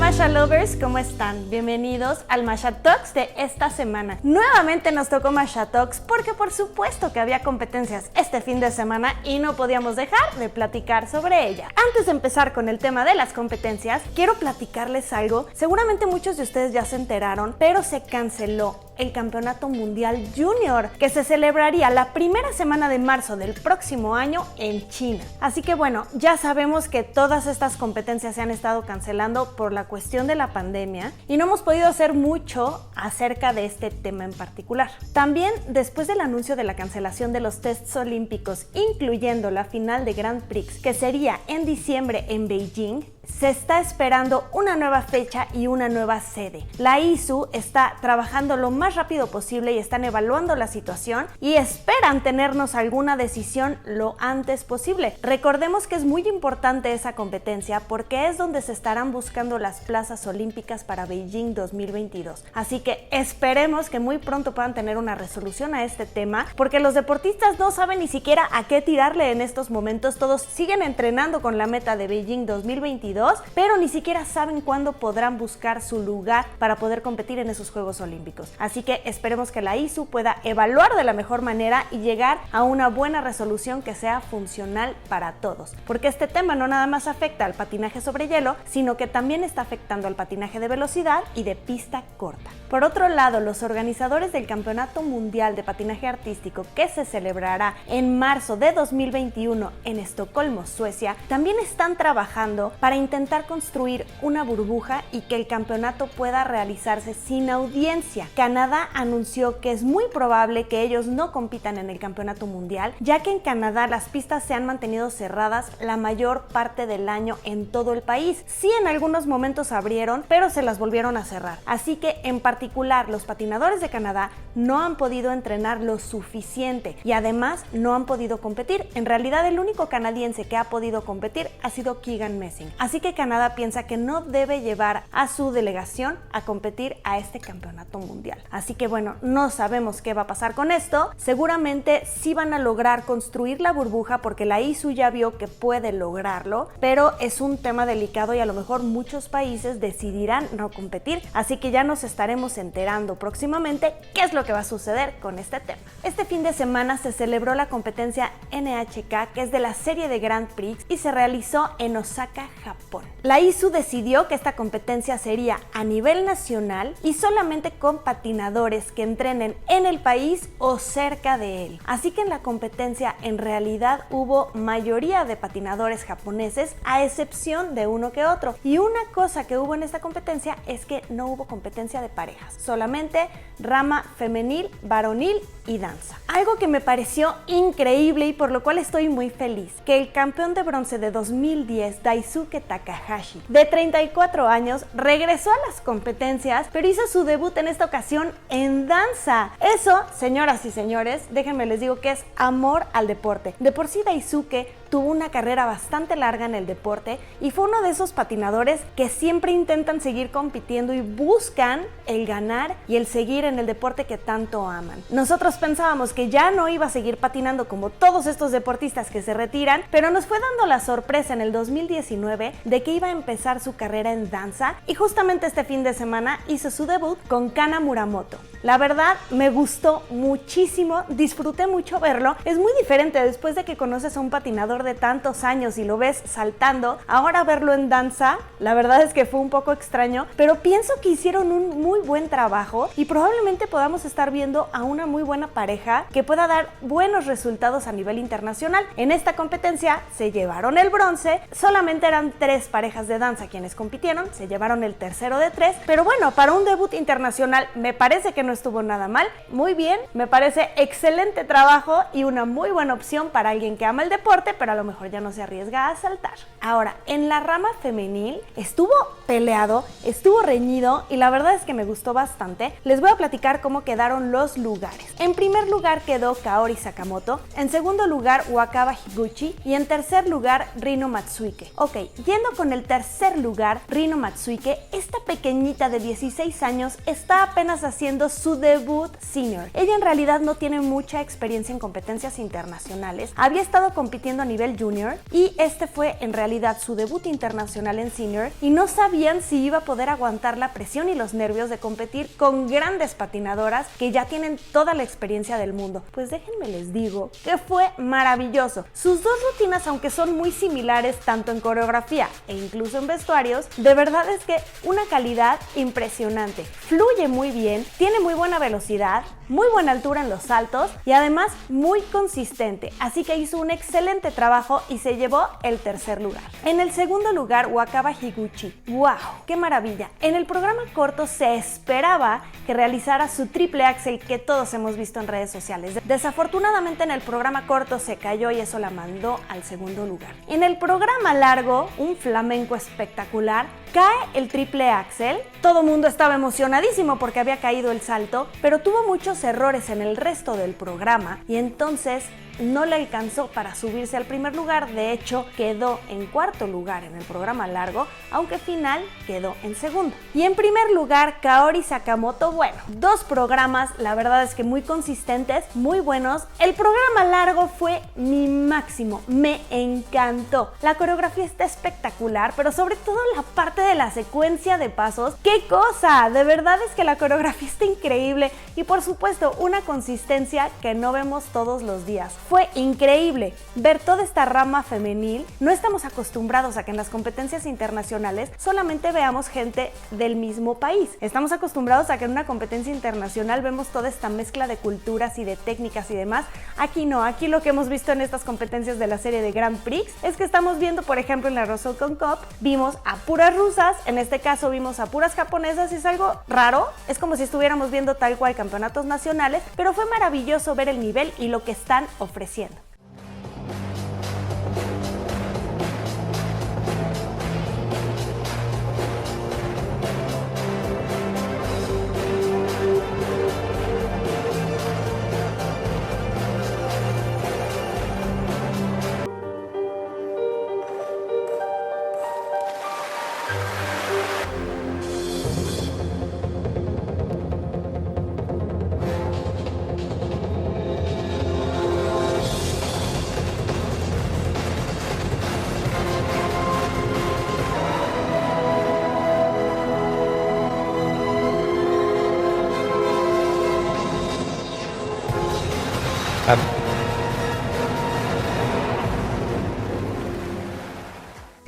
Masha Lovers, ¿cómo están? Bienvenidos al Masha Talks de esta semana. Nuevamente nos tocó Masha Talks porque por supuesto que había competencias este fin de semana y no podíamos dejar de platicar sobre ellas. Antes de empezar con el tema de las competencias, quiero platicarles algo. Seguramente muchos de ustedes ya se enteraron, pero se canceló el Campeonato Mundial Junior, que se celebraría la primera semana de marzo del próximo año en China. Así que bueno, ya sabemos que todas estas competencias se han estado cancelando por la cuestión de la pandemia y no hemos podido hacer mucho acerca de este tema en particular. También, después del anuncio de la cancelación de los tests olímpicos, incluyendo la final de Grand Prix, que sería en diciembre en Beijing, se está esperando una nueva fecha y una nueva sede. La ISU está trabajando lo más rápido posible y están evaluando la situación y esperan tenernos alguna decisión lo antes posible. Recordemos que es muy importante esa competencia porque es donde se estarán buscando las plazas olímpicas para Beijing 2022. Así que esperemos que muy pronto puedan tener una resolución a este tema porque los deportistas no saben ni siquiera a qué tirarle en estos momentos. Todos siguen entrenando con la meta de Beijing 2022, pero ni siquiera saben cuándo podrán buscar su lugar para poder competir en esos Juegos Olímpicos. Así que esperemos que la ISU pueda evaluar de la mejor manera y llegar a una buena resolución que sea funcional para todos. Porque este tema no nada más afecta al patinaje sobre hielo, sino que también está afectando al patinaje de velocidad y de pista corta. Por otro lado, los organizadores del Campeonato Mundial de Patinaje Artístico, que se celebrará en marzo de 2021 en Estocolmo, Suecia, también están trabajando para intentar construir una burbuja y que el campeonato pueda realizarse sin audiencia. Canadá anunció que es muy probable que ellos no compitan en el campeonato mundial, ya que en Canadá las pistas se han mantenido cerradas la mayor parte del año en todo el país. Sí, en algunos momentos abrieron, pero se las volvieron a cerrar. Así que en particular los patinadores de Canadá no han podido entrenar lo suficiente y además no han podido competir. En realidad el único canadiense que ha podido competir ha sido Keegan Messing. Así que Canadá piensa que no debe llevar a su delegación a competir a este campeonato mundial. Así que bueno, no sabemos qué va a pasar con esto. Seguramente sí van a lograr construir la burbuja porque la ISU ya vio que puede lograrlo, pero es un tema delicado y a lo mejor muchos países decidirán no competir. Así que ya nos estaremos enterando próximamente qué es lo que va a suceder con este tema. Este fin de semana se celebró la competencia NHK, que es de la serie de Grand Prix, y se realizó en Osaka, Japón. La ISU decidió que esta competencia sería a nivel nacional y solamente con patinadores que entrenen en el país o cerca de él. Así que en la competencia en realidad hubo mayoría de patinadores japoneses, a excepción de uno que otro. Y una cosa que hubo en esta competencia es que no hubo competencia de parejas, solamente rama femenil, varonil y danza. Algo que me pareció increíble y por lo cual estoy muy feliz, que el campeón de bronce de 2010, Daisuke Takahashi, de 34 años, regresó a las competencias, pero hizo su debut en esta ocasión en danza. Eso, señoras y señores, déjenme les digo que es amor al deporte. De por sí Daisuke tuvo una carrera bastante larga en el deporte y fue uno de esos patinadores que siempre intentan seguir compitiendo y buscan el ganar y el seguir en el deporte que tanto aman. Nosotros pensábamos que ya no iba a seguir patinando como todos estos deportistas que se retiran, pero nos fue dando la sorpresa en el 2019 de que iba a empezar su carrera en danza y justamente este fin de semana hizo su debut con Kana Muramoto. La verdad me gustó muchísimo, disfruté mucho verlo. Es muy diferente después de que conoces a un patinador de tantos años y lo ves saltando, ahora verlo en danza, la verdad es que fue un poco extraño, pero pienso que hicieron un muy buen trabajo y probablemente podamos estar viendo a una muy buena pareja que pueda dar buenos resultados a nivel internacional. En esta competencia se llevaron el bronce, solamente eran 3 parejas de danza quienes compitieron, se llevaron el tercero de 3, pero bueno, para un debut internacional me parece que no estuvo nada mal, muy bien, me parece excelente trabajo y una muy buena opción para alguien que ama el deporte, pero a lo mejor ya no se arriesga a saltar. Ahora, en la rama femenil estuvo peleado, estuvo reñido y la verdad es que me gustó bastante. Les voy a platicar cómo quedaron los lugares. En primer lugar quedó Kaori Sakamoto, en segundo lugar Wakaba Higuchi y en tercer lugar Rino Matsuike. Ok, yendo con el tercer lugar, Rino Matsuike, esta pequeñita de 16 años está apenas haciendo su debut senior. Ella en realidad no tiene mucha experiencia en competencias internacionales, había estado compitiendo a nivel nivel junior y este fue en realidad su debut internacional en senior y no sabían si iba a poder aguantar la presión y los nervios de competir con grandes patinadoras que ya tienen toda la experiencia del mundo. Pues déjenme les digo que fue maravilloso. Sus dos rutinas, aunque son muy similares tanto en coreografía e incluso en vestuarios, de verdad es que una calidad impresionante. Fluye muy bien, tiene muy buena velocidad, muy buena altura en los saltos y además muy consistente, así que hizo un excelente trabajo y se llevó el tercer lugar. En el segundo lugar, Wakaba Higuchi. ¡Wow! ¡Qué maravilla! En el programa corto se esperaba que realizara su triple axel que todos hemos visto en redes sociales. Desafortunadamente en el programa corto se cayó y eso la mandó al segundo lugar. En el programa largo, un flamenco espectacular, cae el triple axel. Todo mundo estaba emocionadísimo porque había caído el salto, pero tuvo muchos errores en el resto del programa y entonces no le alcanzó para subirse al primer lugar. De hecho, quedó en cuarto lugar en el programa largo, aunque final quedó en segundo. Y en primer lugar, Kaori Sakamoto. Bueno, dos programas, la verdad es que muy consistentes, muy buenos. El programa largo fue mi máximo, me encantó. La coreografía está espectacular, pero sobre todo la parte de la secuencia de pasos. ¡Qué cosa! De verdad es que la coreografía está increíble y por supuesto una consistencia que no vemos todos los días. Fue increíble ver toda esta rama femenil. No estamos acostumbrados a que en las competencias internacionales solamente veamos gente del mismo país. Estamos acostumbrados a que en una competencia internacional vemos toda esta mezcla de culturas y de técnicas y demás. Aquí no, aquí lo que hemos visto en estas competencias de la serie de Grand Prix es que estamos viendo, por ejemplo, en la Rosoukon Cup, vimos a puras rusas, en este caso vimos a puras japonesas y es algo raro. Es como si estuviéramos viendo tal cual campeonatos nacionales, pero fue maravilloso ver el nivel y lo que están ofreciendo.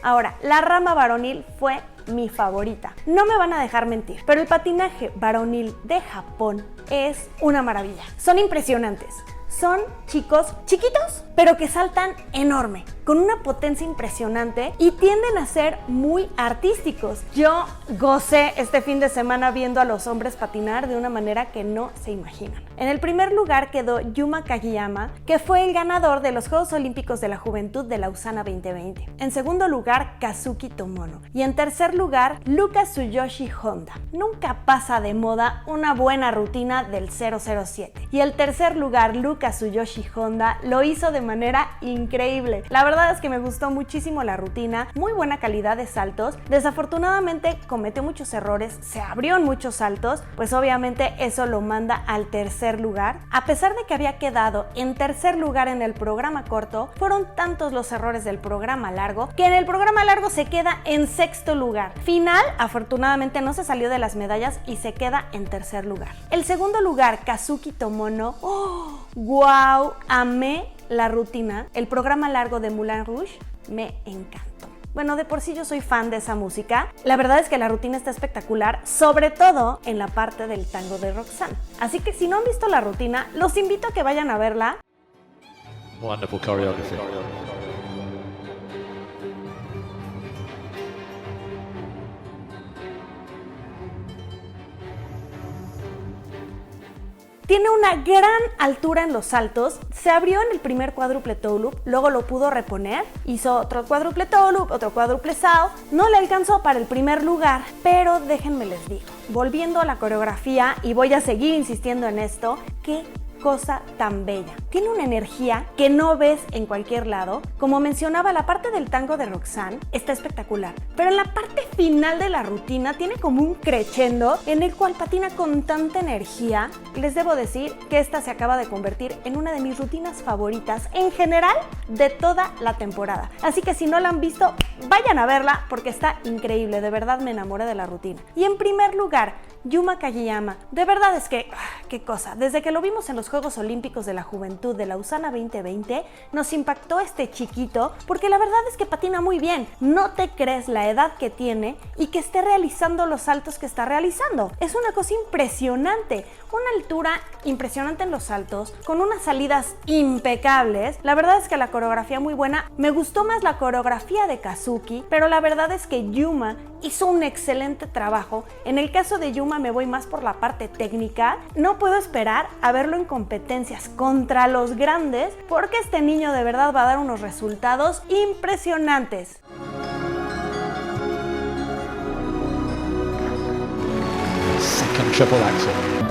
Ahora, la rama varonil fue mi favorita. No me van a dejar mentir, pero el patinaje varonil de Japón es una maravilla. Son impresionantes. Son chicos chiquitos, pero que saltan enorme, con una potencia impresionante y tienden a ser muy artísticos. Yo gocé este fin de semana viendo a los hombres patinar de una manera que no se imaginan. En el primer lugar quedó Yuma Kagiyama, que fue el ganador de los Juegos Olímpicos de la Juventud de Lausana 2020. En segundo lugar, Kazuki Tomono. Y en tercer lugar, Luka Tsuyoshi Honda. Nunca pasa de moda una buena rutina del 007. Y el tercer lugar, Luka Tsuyoshi Honda, lo hizo de manera increíble. La verdad es que me gustó muchísimo la rutina, muy buena calidad de saltos. Desafortunadamente cometió muchos errores, se abrió en muchos saltos, pues obviamente eso lo manda al tercer lugar. A pesar de que había quedado en tercer lugar en el programa corto, fueron tantos los errores del programa largo que en el programa largo se queda en sexto lugar. Final, afortunadamente no se salió de las medallas y se queda en tercer lugar. El segundo lugar, Kazuki Tomono. ¡Oh! ¡Wow! Amé la rutina. El programa largo de Moulin Rouge me encantó. Bueno, de por sí yo soy fan de esa música. La verdad es que la rutina está espectacular, sobre todo en la parte del tango de Roxanne. Así que si no han visto la rutina, los invito a que vayan a verla. Wonderful choreography. Tiene una gran altura en los saltos, se abrió en el primer cuádruple toe loop, luego lo pudo reponer, hizo otro cuádruple toe loop, otro cuádruple sao, no le alcanzó para el primer lugar, pero déjenme les digo, volviendo a la coreografía, y voy a seguir insistiendo en esto, qué cosa tan bella. Tiene una energía que no ves en cualquier lado. Como mencionaba, la parte del tango de Roxanne está espectacular, pero en la parte final de la rutina tiene como un crescendo en el cual patina con tanta energía. Les debo decir que esta se acaba de convertir en una de mis rutinas favoritas en general de toda la temporada. Así que si no la han visto, vayan a verla porque está increíble. De verdad me enamoré de la rutina. Y en primer lugar, Yuma Kageyama. De verdad es que, qué cosa. Desde que lo vimos en los Juegos Olímpicos de la Juventud de Lausana 2020, nos impactó este chiquito porque la verdad es que patina muy bien. No te crees la edad que tiene y que esté realizando los saltos que está realizando. Es una cosa impresionante. Una altura impresionante en los saltos, con unas salidas impecables. La verdad es que la coreografía muy buena. Me gustó más la coreografía de Kazuki, pero la verdad es que Yuma hizo un excelente trabajo. En el caso de Yuma me voy más por la parte técnica. No puedo esperar a verlo en competencias contra los grandes porque este niño de verdad va a dar unos resultados impresionantes. Second triple axel.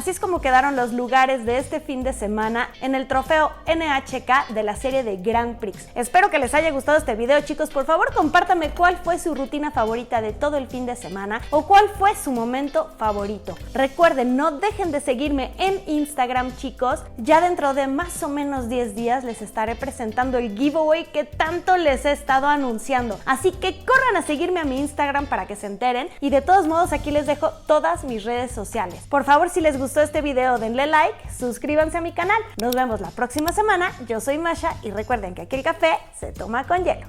Así es como quedaron los lugares de este fin de semana en el trofeo NHK de la serie de Grand Prix. Espero que les haya gustado este video, chicos. Por favor, compártanme cuál fue su rutina favorita de todo el fin de semana o cuál fue su momento favorito. Recuerden, no dejen de seguirme en Instagram, chicos. Ya dentro de más o menos 10 días les estaré presentando el giveaway que tanto les he estado anunciando. Así que corran a seguirme a mi Instagram para que se enteren. Y de todos modos, aquí les dejo todas mis redes sociales. Por favor, si les gustó este video, denle like, suscríbanse a mi canal. Nos vemos la próxima semana. Yo soy Masha y recuerden que aquí el café se toma con hielo.